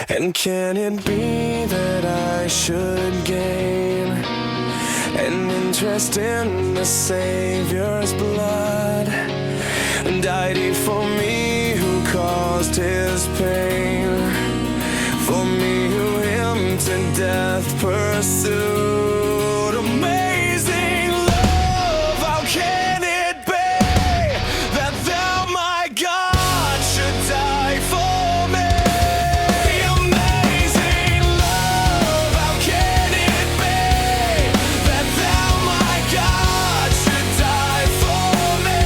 And can it be that I should gain an interest in the Savior's blood? Died he for me who caused his pain, for me who him to death pursued. Amazing love, how can it be that thou, my God, should die for me? Amazing love, how can it be that thou, my God, should die for me?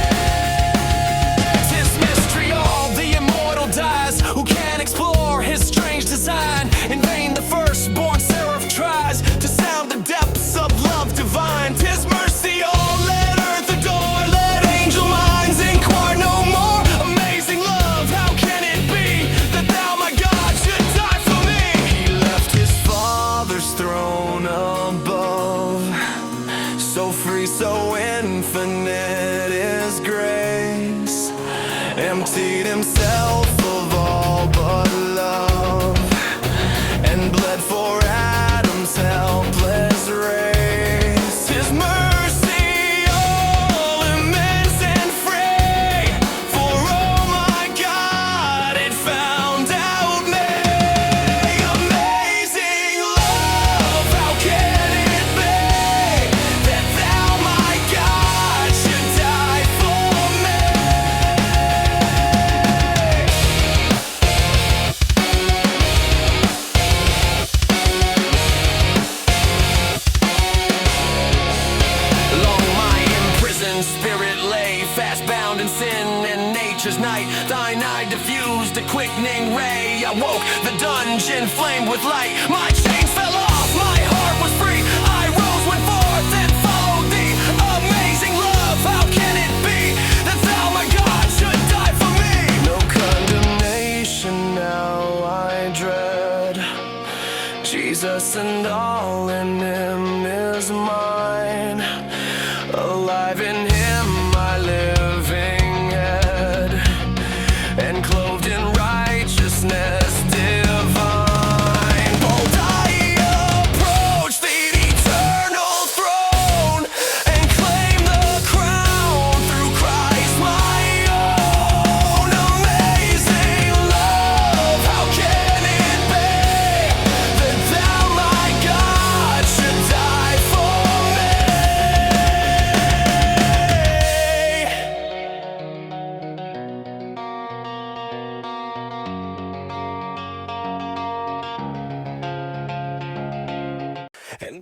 'Tis mystery, all the immortal dies. Who can explore his strange design? In vain the firstborn seraph tries to sound the depths of love divine. 'Tis mercy, all let earth adore, let angel minds inquire no more. Amazing love, how can it be that thou, my God, should die for me? He left his Father's throne above, so free, so infinite is grace, emptied himself of all but love, and bled for Adam's helpless race. His mercy, all immense and free, for oh my God, it found out me. Amazing love, how can it be that thou, my God, should die for me? Long my imprisoned spirit lay, fast bound in sin and nature's night. Thine eye diffused a quickening ray. I woke, the dungeon flamed with light. My chains fell off, my heart was free. I rose, went forth, and followed thee. Amazing love, how can it be that thou, my God, should die for me? No condemnation now I dread, Jesus and all in him is mine. Alive in him, my living head, and clothed in righteousness divine. Bold I approach the eternal throne, and claim the crown through Christ my own. Amazing love, how can it be that thou, my God, should die for me? And